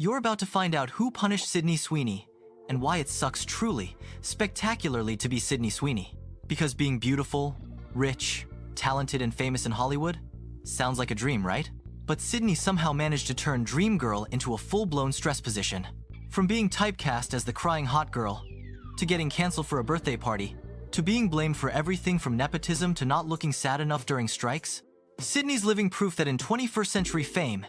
You're about to find out who punished Sydney Sweeney and why it sucks truly, spectacularly to be Sydney Sweeney. Because being beautiful, rich, talented, and famous in Hollywood sounds like a dream, right? But Sydney somehow managed to turn dream girl into a full-blown stress position. From being typecast as the crying hot girl, to getting canceled for a birthday party, to being blamed for everything from nepotism to not looking sad enough during strikes, Sydney's living proof that in 21st century fame,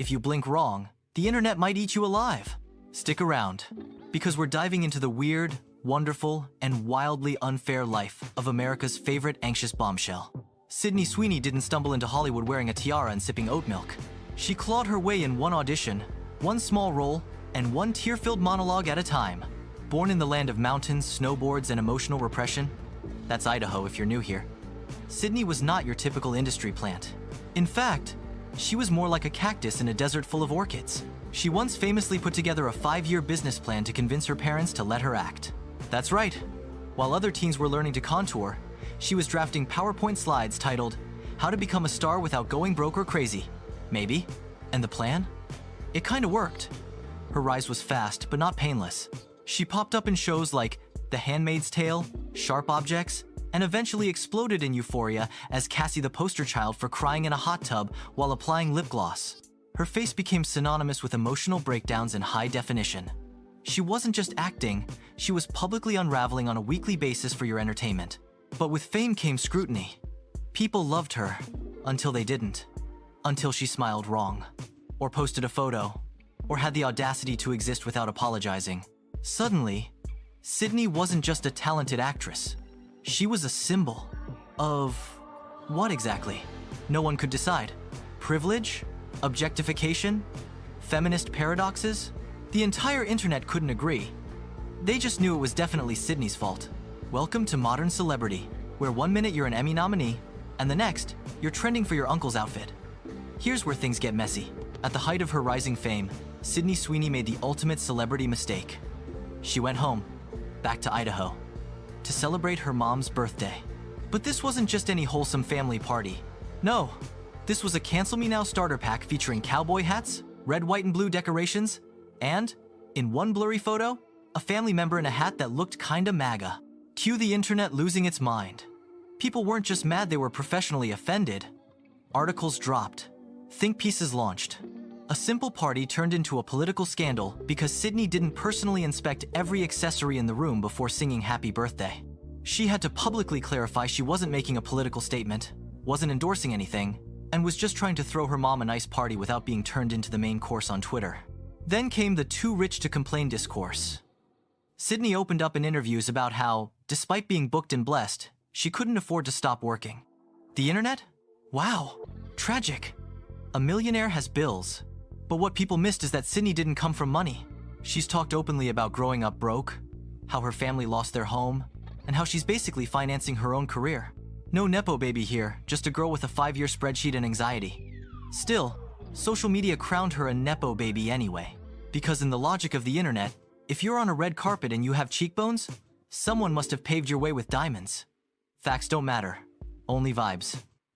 if you blink wrong, the internet might eat you alive. Stick around, because we're diving into the weird, wonderful, and wildly unfair life of America's favorite anxious bombshell. Sydney Sweeney didn't stumble into Hollywood wearing a tiara and sipping oat milk. She clawed her way in one audition, one small role, and one tear-filled monologue at a time. Born in the land of mountains, snowboards, and emotional repression, that's Idaho if you're new here, Sydney was not your typical industry plant. In fact, she was more like a cactus in a desert full of orchids. She once famously put together a 5-year business plan to convince her parents to let her act. That's right. While other teens were learning to contour, she was drafting PowerPoint slides titled, "How to Become a Star Without Going Broke or Crazy." Maybe. And the plan? It kinda worked. Her rise was fast, but not painless. She popped up in shows like The Handmaid's Tale, Sharp Objects, and eventually exploded in euphoria as Cassie the poster child for crying in a hot tub while applying lip gloss. Her face became synonymous with emotional breakdowns in high definition. She wasn't just acting, she was publicly unraveling on a weekly basis for your entertainment. But with fame came scrutiny. People loved her, until they didn't. Until she smiled wrong, or posted a photo, or had the audacity to exist without apologizing. Suddenly, Sydney wasn't just a talented actress. She was a symbol of what exactly? No one could decide. Privilege? Objectification? Feminist paradoxes? The entire internet couldn't agree. They just knew it was definitely Sydney's fault. Welcome to modern celebrity, where one minute you're an Emmy nominee, and the next, you're trending for your uncle's outfit. Here's where things get messy. At the height of her rising fame, Sydney Sweeney made the ultimate celebrity mistake. She went home, back to Idaho, to celebrate her mom's birthday. But this wasn't just any wholesome family party. No, this was a Cancel Me Now starter pack featuring cowboy hats, red, white, and blue decorations, and, in one blurry photo, a family member in a hat that looked kinda MAGA. Cue the internet losing its mind. People weren't just mad, they were professionally offended. Articles dropped. Think pieces launched. A simple party turned into a political scandal because Sydney didn't personally inspect every accessory in the room before singing happy birthday. She had to publicly clarify she wasn't making a political statement, wasn't endorsing anything, and was just trying to throw her mom a nice party without being turned into the main course on Twitter. Then came the too rich to complain discourse. Sydney opened up in interviews about how, despite being booked and blessed, she couldn't afford to stop working. The internet? Wow, tragic. A millionaire has bills. But what people missed is that Sydney didn't come from money. She's talked openly about growing up broke, how her family lost their home, and how she's basically financing her own career. No nepo-baby here, just a girl with a 5-year spreadsheet and anxiety. Still, social media crowned her a nepo-baby anyway. Because in the logic of the internet, if you're on a red carpet and you have cheekbones, someone must have paved your way with diamonds. Facts don't matter, only vibes.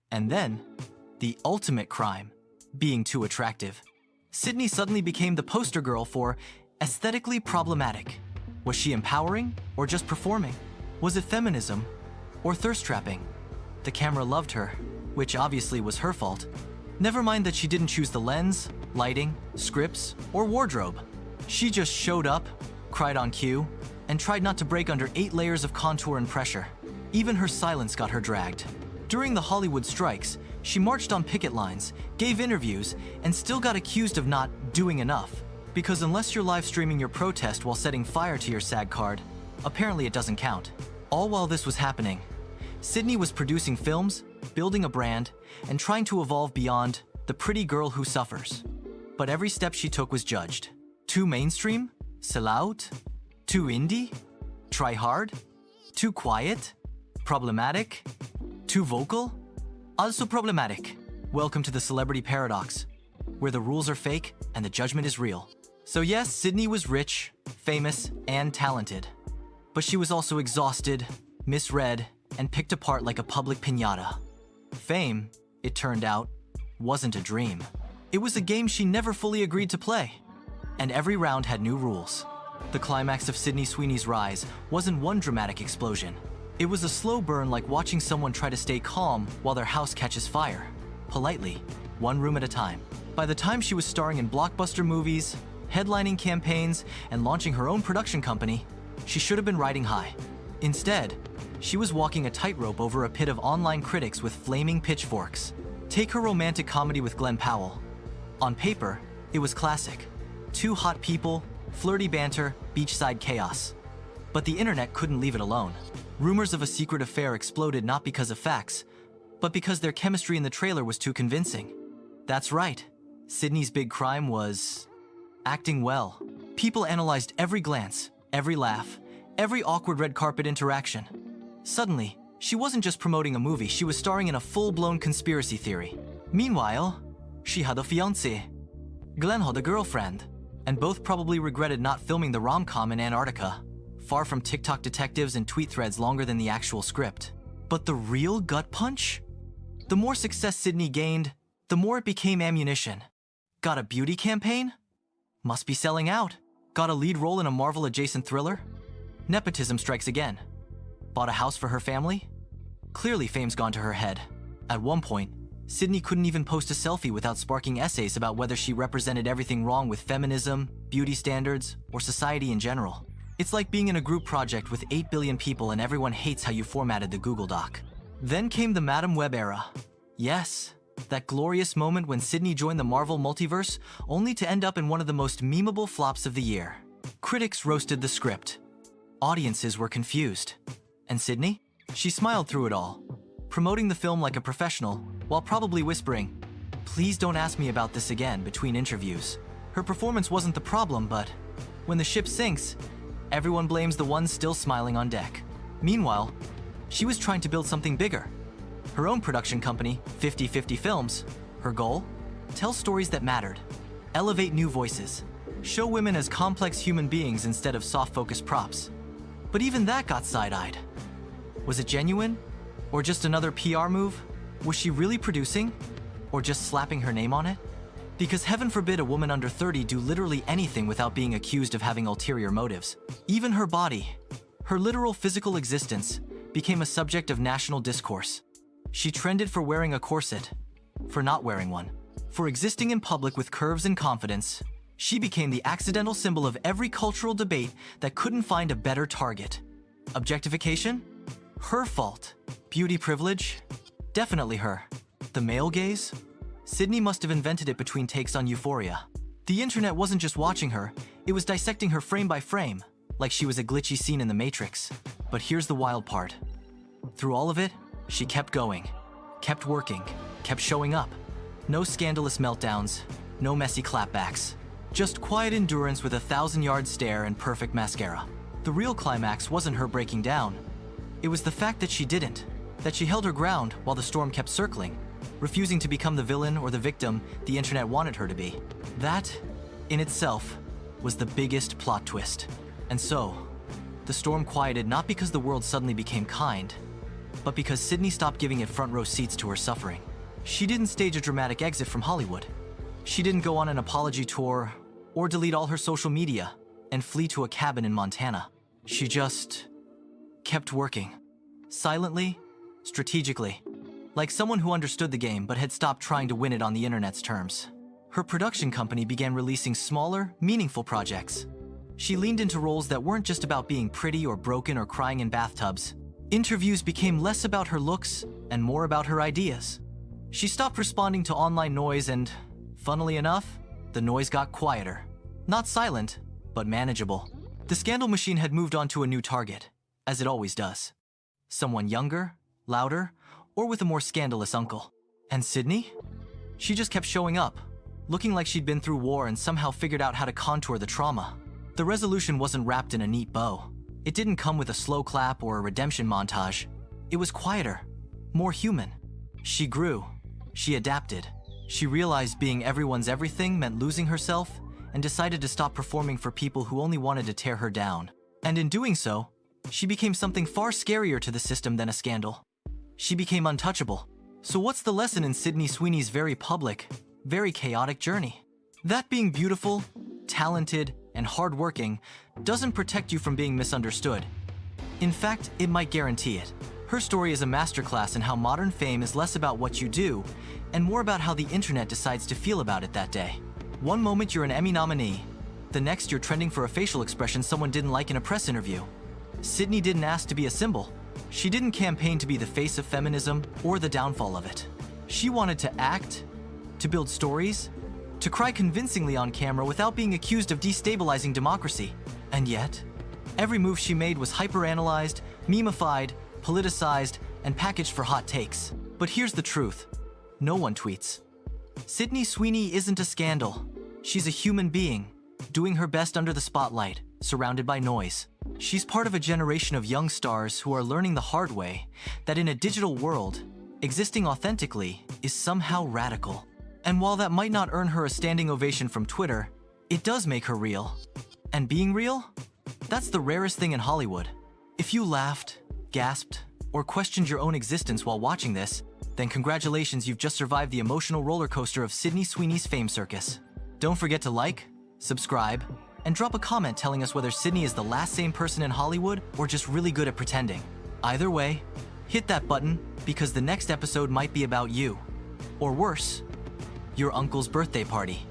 And then, the ultimate crime, being too attractive. Sydney suddenly became the poster girl for aesthetically problematic. Was she empowering or just performing? Was it feminism or thirst trapping? The camera loved her, which obviously was her fault. Never mind that she didn't choose the lens, lighting, scripts, or wardrobe. She just showed up, cried on cue, and tried not to break under 8 layers of contour and pressure. Even her silence got her dragged. During the Hollywood strikes, she marched on picket lines, gave interviews, and still got accused of not doing enough. Because unless you're live streaming your protest while setting fire to your SAG card, apparently it doesn't count. All while this was happening, Sydney was producing films, building a brand, and trying to evolve beyond the pretty girl who suffers. But every step she took was judged. Too mainstream? Sell out? Too indie? Try hard? Too quiet? Problematic? Too vocal? Also problematic. Welcome to the celebrity paradox, where the rules are fake and the judgment is real. So yes, Sydney was rich, famous, and talented. But she was also exhausted, misread, and picked apart like a public piñata. Fame, it turned out, wasn't a dream. It was a game she never fully agreed to play. And every round had new rules. The climax of Sydney Sweeney's rise wasn't one dramatic explosion. It was a slow burn, like watching someone try to stay calm while their house catches fire. Politely, one room at a time. By the time she was starring in blockbuster movies, headlining campaigns, and launching her own production company, she should have been riding high. Instead, she was walking a tightrope over a pit of online critics with flaming pitchforks. Take her romantic comedy with Glenn Powell. On paper, it was classic. Two hot people, flirty banter, beachside chaos. But the internet couldn't leave it alone. Rumors of a secret affair exploded not because of facts, but because their chemistry in the trailer was too convincing. That's right. Sydney's big crime was acting well. People analyzed every glance, every laugh, every awkward red carpet interaction. Suddenly, she wasn't just promoting a movie, she was starring in a full-blown conspiracy theory. Meanwhile, she had a fiancé. Glenn had a girlfriend, and both probably regretted not filming the rom-com in Antarctica, far from TikTok detectives and tweet threads longer than the actual script. But the real gut punch? The more success Sydney gained, the more it became ammunition. Got a beauty campaign? Must be selling out. Got a lead role in a Marvel-adjacent thriller? Nepotism strikes again. Bought a house for her family? Clearly fame's gone to her head. At one point, Sydney couldn't even post a selfie without sparking essays about whether she represented everything wrong with feminism, beauty standards, or society in general. It's like being in a group project with 8 billion people and everyone hates how you formatted the Google Doc. Then came the Madam Web era. Yes, that glorious moment when Sydney joined the Marvel multiverse, only to end up in one of the most memeable flops of the year. Critics roasted the script. Audiences were confused. And Sydney? She smiled through it all, promoting the film like a professional, while probably whispering, "Please don't ask me about this again," between interviews. Her performance wasn't the problem, but when the ship sinks, everyone blames the ones still smiling on deck. Meanwhile, she was trying to build something bigger. Her own production company, 50/50 Films. Her goal? Tell stories that mattered. Elevate new voices. Show women as complex human beings instead of soft-focused props. But even that got side-eyed. Was it genuine? Or just another PR move? Was she really producing? Or just slapping her name on it? Because heaven forbid a woman under 30 do literally anything without being accused of having ulterior motives. Even her body, her literal physical existence, became a subject of national discourse. She trended for wearing a corset, for not wearing one, for existing in public with curves and confidence. She became the accidental symbol of every cultural debate that couldn't find a better target. Objectification? Her fault. Beauty privilege? Definitely her. The male gaze? Sydney must have invented it between takes on Euphoria. The internet wasn't just watching her, it was dissecting her frame by frame, like she was a glitchy scene in the Matrix. But here's the wild part. Through all of it, she kept going, kept working, kept showing up. No scandalous meltdowns, no messy clapbacks. Just quiet endurance with a 1,000-yard stare and perfect mascara. The real climax wasn't her breaking down. It was the fact that she didn't, that she held her ground while the storm kept circling, refusing to become the villain or the victim the internet wanted her to be. That, in itself, was the biggest plot twist. And so, the storm quieted not because the world suddenly became kind, but because Sydney stopped giving it front row seats to her suffering. She didn't stage a dramatic exit from Hollywood. She didn't go on an apology tour or delete all her social media and flee to a cabin in Montana. She just kept working. Silently, strategically, like someone who understood the game but had stopped trying to win it on the internet's terms. Her production company began releasing smaller, meaningful projects. She leaned into roles that weren't just about being pretty or broken or crying in bathtubs. Interviews became less about her looks and more about her ideas. She stopped responding to online noise and, funnily enough, the noise got quieter. Not silent, but manageable. The scandal machine had moved on to a new target, as it always does. Someone younger, louder, or with a more scandalous uncle. And Sydney? She just kept showing up, looking like she'd been through war and somehow figured out how to contour the trauma. The resolution wasn't wrapped in a neat bow. It didn't come with a slow clap or a redemption montage. It was quieter, more human. She grew. She adapted. She realized being everyone's everything meant losing herself and decided to stop performing for people who only wanted to tear her down. And in doing so, she became something far scarier to the system than a scandal. She became untouchable. So what's the lesson in Sydney Sweeney's very public, very chaotic journey? That being beautiful, talented, and hardworking doesn't protect you from being misunderstood. In fact, it might guarantee it. Her story is a masterclass in how modern fame is less about what you do and more about how the internet decides to feel about it that day. One moment you're an Emmy nominee, the next you're trending for a facial expression someone didn't like in a press interview. Sydney didn't ask to be a symbol. She didn't campaign to be the face of feminism or the downfall of it. She wanted to act, to build stories, to cry convincingly on camera without being accused of destabilizing democracy. And yet, every move she made was hyperanalyzed, memeified, politicized, and packaged for hot takes. But here's the truth. No one tweets. Sydney Sweeney isn't a scandal. She's a human being, doing her best under the spotlight, surrounded by noise. She's part of a generation of young stars who are learning the hard way that in a digital world, existing authentically is somehow radical. And while that might not earn her a standing ovation from Twitter, it does make her real. And being real? That's the rarest thing in Hollywood. If you laughed, gasped, or questioned your own existence while watching this, then congratulations, you've just survived the emotional roller coaster of Sydney Sweeney's fame circus. Don't forget to like, subscribe, and drop a comment telling us whether Sydney is the last sane person in Hollywood or just really good at pretending. Either way, hit that button because the next episode might be about you. Or worse, your uncle's birthday party.